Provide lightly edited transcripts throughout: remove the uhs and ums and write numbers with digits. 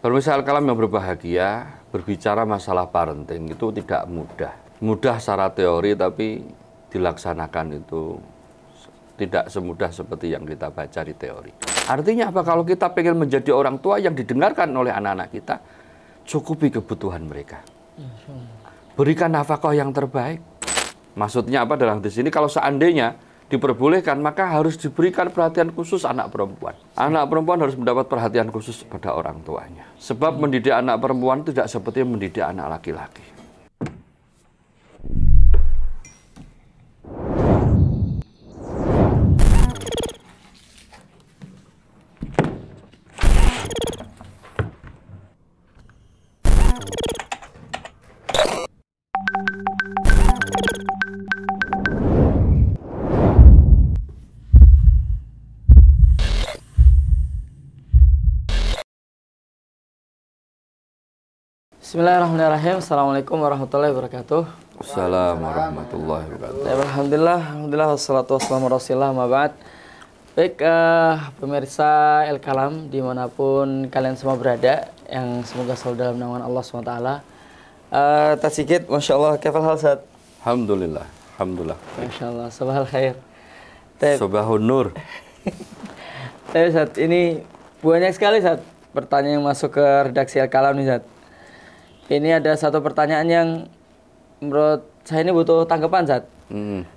Pemirsa Al-Kalam yang berbahagia, berbicara masalah parenting itu tidak mudah. Mudah secara teori, tapi dilaksanakan itu tidak semudah seperti yang kita baca di teori. Artinya apa? Kalau kita pengen menjadi orang tua yang didengarkan oleh anak-anak kita, cukupi kebutuhan mereka. Berikan nafkah yang terbaik. Maksudnya apa dalam di sini? Kalau seandainya diperbolehkan, maka harus diberikan perhatian khusus anak perempuan. Anak perempuan harus mendapat perhatian khusus pada orang tuanya. Sebab mendidik anak perempuan tidak seperti mendidik anak laki-laki. Bismillahirrahmanirrahim. Assalamualaikum warahmatullahi wabarakatuh. Assalamualaikum warahmatullahi wabarakatuh. Alhamdulillah, wassalatu wassalamu rasulillah ma ba'd. Baik, pemirsa Al-Kalam dimanapun kalian semua berada, yang semoga selalu dalam naungan Allah SWT. Tasikit, Masya Allah, kafal hal Ustaz? Alhamdulillah, Alhamdulillah. Masya Allah, sabahal khair. Sobahun nur. Tapi Ustaz, ini banyak sekali Ustaz pertanyaan yang masuk ke redaksi Al-Kalam nih Ustaz. Ini ada satu pertanyaan yang menurut saya ini butuh tanggapan, Zat.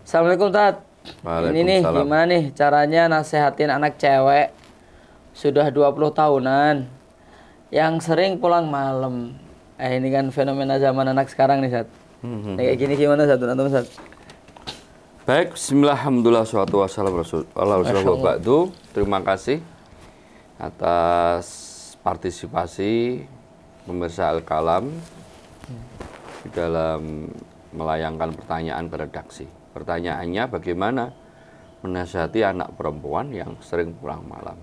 Assalamualaikum, Zat. Ini nih, gimana nih caranya nasehatin anak cewek sudah 20 tahunan yang sering pulang malam. Ini kan fenomena zaman anak sekarang nih, Zat. Kayak gini gimana, Zat? Zat? Baik, bismillah, alhamdulillah, salatu wassalamu rasulullah ba'du. Terima kasih atas partisipasi pemirsa Al-Kalam di dalam melayangkan pertanyaan ke redaksi. Pertanyaannya, bagaimana menasihati anak perempuan yang sering pulang malam?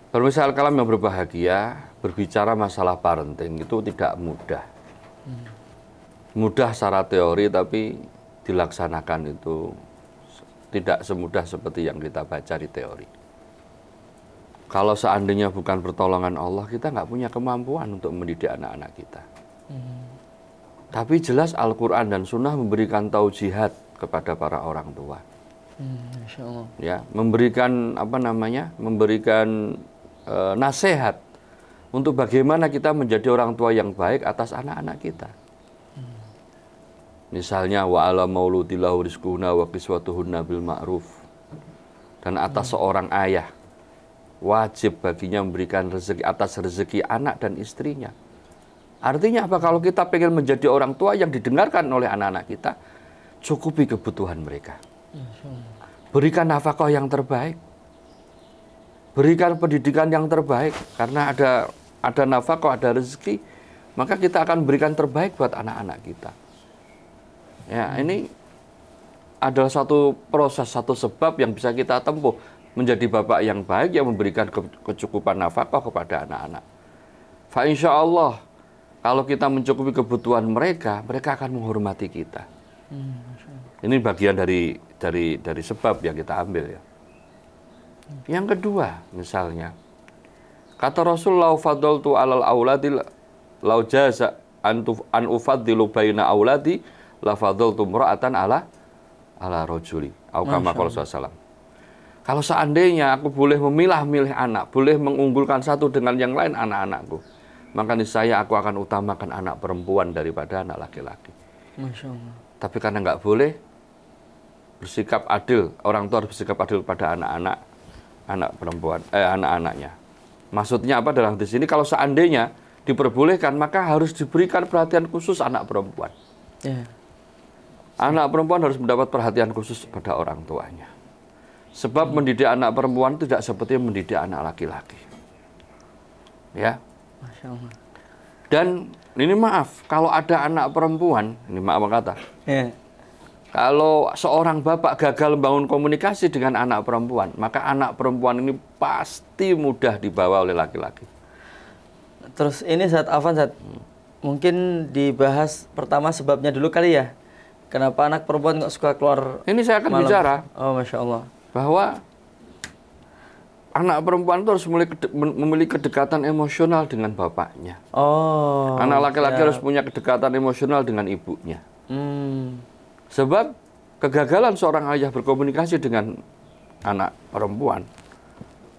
Pemirsa Al-Kalam yang berbahagia, berbicara masalah parenting itu tidak mudah. Mudah secara teori, tapi dilaksanakan itu tidak semudah seperti yang kita baca di teori. Kalau seandainya bukan pertolongan Allah, kita nggak punya kemampuan untuk mendidik anak-anak kita. Tapi jelas Al-Quran dan Sunnah memberikan taujihat kepada para orang tua. Masya Allah. Ya, memberikan memberikan nasihat untuk bagaimana kita menjadi orang tua yang baik atas anak-anak kita. Misalnya wa ala mauludillahu rizquhunna wa kiswatuhunna bil ma'ruf. Dan atas seorang ayah wajib baginya memberikan rezeki atas rezeki anak dan istrinya. Artinya apa? Kalau kita pengen menjadi orang tua yang didengarkan oleh anak-anak kita, cukupi kebutuhan mereka. Berikan nafkah yang terbaik. Berikan pendidikan yang terbaik. Karena ada nafkah, ada rezeki, maka kita akan berikan terbaik buat anak-anak kita. Ya, ini adalah satu proses, satu sebab yang bisa kita tempuh. Menjadi bapak yang baik yang memberikan kecukupan nafkah kepada anak-anak. Fa insya Allah, kalau kita mencukupi kebutuhan mereka, mereka akan menghormati kita. Ini bagian dari sebab yang kita ambil ya. Yang kedua, misalnya, kata Rasul, lau fadoltu alal auladi lau jaza an ufaddilu baina auladi la fadoltu mura'atan ala rajuli. Au kama qala sallallahu. Kalau seandainya aku boleh memilah-milih anak, boleh mengunggulkan satu dengan yang lain anak-anakku, maka niscaya aku akan utamakan anak perempuan daripada anak laki-laki. Masya Allah. Tapi karena nggak boleh bersikap adil, orang tua harus bersikap adil pada anak perempuan, anak-anaknya. Maksudnya apa dalam di sini? Kalau seandainya diperbolehkan, maka harus diberikan perhatian khusus anak perempuan. Anak perempuan harus mendapat perhatian khusus pada orang tuanya. Sebab mendidik anak perempuan tidak seperti mendidik anak laki-laki. Ya. Masya Allah. Dan ini maaf, kalau ada anak perempuan, ini maaf kata. Kalau seorang bapak gagal membangun komunikasi dengan anak perempuan, maka anak perempuan ini pasti mudah dibawa oleh laki-laki. Terus ini Afwan, mungkin dibahas pertama sebabnya dulu kali ya. Kenapa anak perempuan nggak suka keluar? Ini saya akan malam? bicara. Oh, Masya Allah. Bahwa anak perempuan itu harus memiliki kedekatan emosional dengan bapaknya. Oh. Anak laki-laki siap. harus punya kedekatan emosional dengan ibunya. Hmm. Sebab kegagalan seorang ayah berkomunikasi dengan anak perempuan,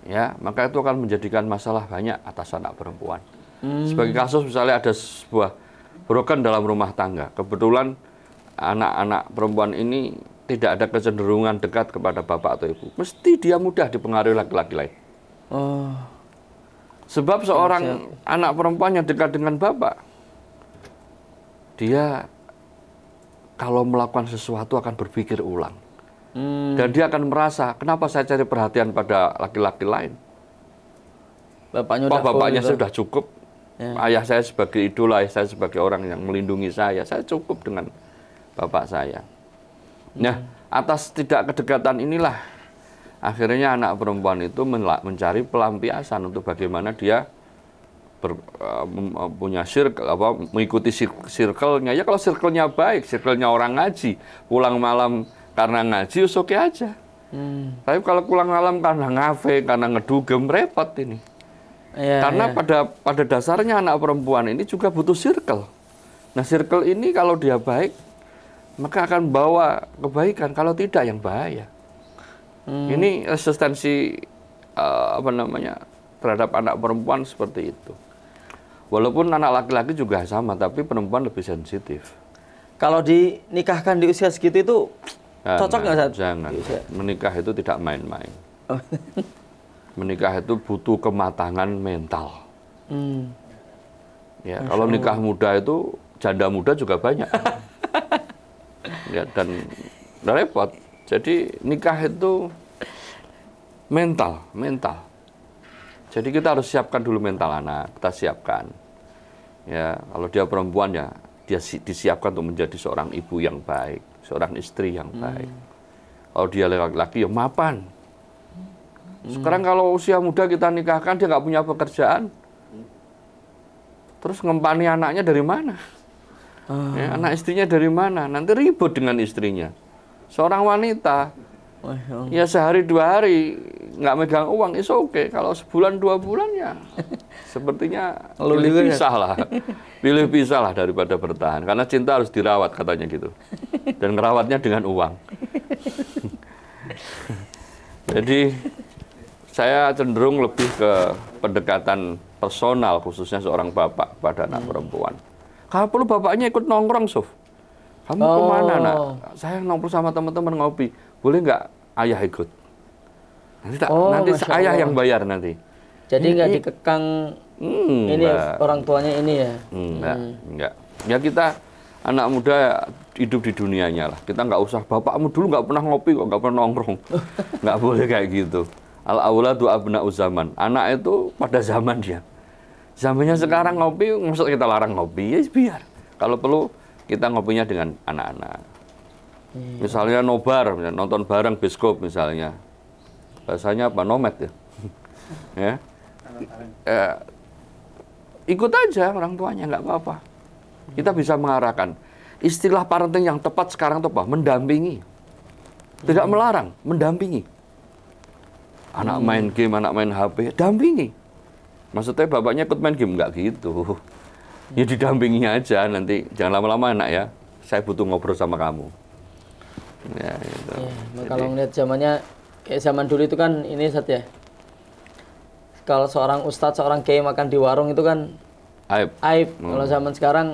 ya, maka itu akan menjadikan masalah banyak atas anak perempuan. Sebagai kasus misalnya ada sebuah broken dalam rumah tangga. Kebetulan anak-anak perempuan ini tidak ada kecenderungan dekat kepada bapak atau ibu. Mesti dia mudah dipengaruhi laki-laki lain. Oh. Sebab seorang anak perempuan yang dekat dengan bapak, dia kalau melakukan sesuatu akan berpikir ulang. Dan dia akan merasa, kenapa saya cari perhatian pada laki-laki lain? Bapaknya gitu. sudah cukup. Ya. Ayah saya sebagai idola, ayah saya sebagai orang yang melindungi saya cukup dengan bapak saya. Nah, atas tidak kedekatan inilah, akhirnya anak perempuan itu mencari pelampiasan untuk bagaimana dia punya circle, mengikuti circle-nya. Ya kalau circle-nya baik, circle-nya orang ngaji, pulang malam karena ngaji, oke aja. Tapi kalau pulang malam karena ngafe, karena ngedugem, repot ini. Karena pada dasarnya anak perempuan ini juga butuh circle. Nah, circle ini kalau dia baik, maka akan bawa kebaikan. Kalau tidak, yang bahaya. Ini resistensi terhadap anak perempuan seperti itu. Walaupun anak laki-laki juga sama, tapi perempuan lebih sensitif. Kalau dinikahkan di usia segitu itu cocok nggak, Ustaz? Jangan. Menikah itu tidak main-main. Menikah itu butuh kematangan mental. Ya, kalau nikah muda itu janda muda juga banyak. Ya, dan repot. Jadi nikah itu mental. Jadi kita harus siapkan dulu mental anak, kita siapkan. Ya, kalau dia perempuan ya dia disiapkan untuk menjadi seorang ibu yang baik, seorang istri yang baik. Kalau dia laki-laki ya mapan. Sekarang kalau usia muda kita nikahkan, dia nggak punya pekerjaan, terus ngempani anaknya dari mana? Ya, anak istrinya dari mana? Nanti ribut dengan istrinya. Seorang wanita, ya sehari 2 hari nggak megang uang, is oke. Kalau sebulan 2 bulan ya, sepertinya pilih pisah lah daripada bertahan. Karena cinta harus dirawat katanya gitu, dan ngerawatnya dengan uang. Jadi saya cenderung lebih ke pendekatan personal, khususnya seorang bapak pada anak perempuan. Kalau perlu bapaknya ikut nongkrong, Sof. Kamu kemana, nak? Saya nongkrong sama teman-teman ngopi. Boleh nggak ayah ikut? Nanti ayah yang bayar nanti. Jadi nggak dikekang ini orang tuanya ini ya? Enggak. Ya kita anak muda hidup di dunianya lah. Kita nggak usah, bapakmu dulu nggak pernah ngopi kok, nggak pernah nongkrong. Nggak boleh kayak gitu. Al-auladu abna'u zaman. Anak itu pada zaman dia. Zamannya sekarang ngopi, maksud kita larang ngopi, ya biar. Kalau perlu kita ngopinya dengan anak-anak. Misalnya nobar, nonton bareng bioskop misalnya. Bahasanya apa? Nomed ya. Ya. Ikut aja orang tuanya, nggak apa-apa. Kita bisa mengarahkan. Istilah parenting yang tepat sekarang itu apa? Mendampingi. Tidak melarang, mendampingi. Anak main game, anak main HP, dampingi. Maksudnya bapaknya ikut main game, nggak gitu. Ya didampingi aja, nanti jangan lama-lama anak ya. Saya butuh ngobrol sama kamu. Ya, gitu. Kalau ngeliat zamannya, kayak zaman dulu itu kan ini Ustaz ya. Kalau seorang ustadz, seorang kiai makan di warung itu kan aib. Kalau zaman sekarang,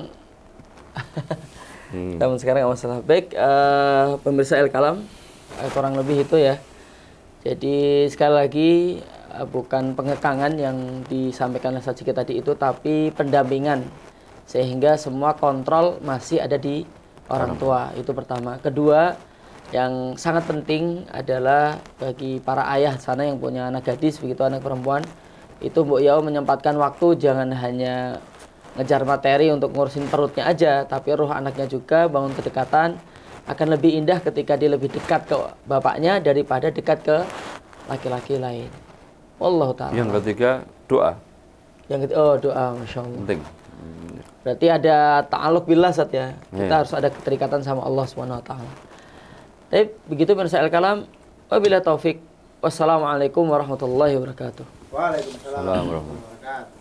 zaman sekarang nggak masalah. Baik, pemirsa El-Kalam, kurang lebih itu ya. Jadi sekali lagi bukan pengekangan yang disampaikan oleh Ustaz Zikir tadi itu, tapi pendampingan sehingga semua kontrol masih ada di orang tua. Itu pertama. Kedua, yang sangat penting adalah bagi para ayah sana yang punya anak gadis, begitu anak perempuan, itu Mbok Yao menyempatkan waktu, jangan hanya ngejar materi untuk ngurusin perutnya aja, tapi ruh anaknya juga, bangun kedekatan. Akan lebih indah ketika dia lebih dekat ke bapaknya daripada dekat ke laki-laki lain. Wallahu ta'ala. Yang ketiga, doa. Doa, Masya Allah. Penting. Berarti ada ta'aluk billah, Ustaz ya. Kita harus ada keterikatan sama Allah Subhanahu wa taala. Tapi begitu pemirsa El-Kalam, wabillahi taufik. Wassalamualaikum warahmatullahi wabarakatuh. Waalaikumsalam Assalamualaikum. warahmatullahi wabarakatuh.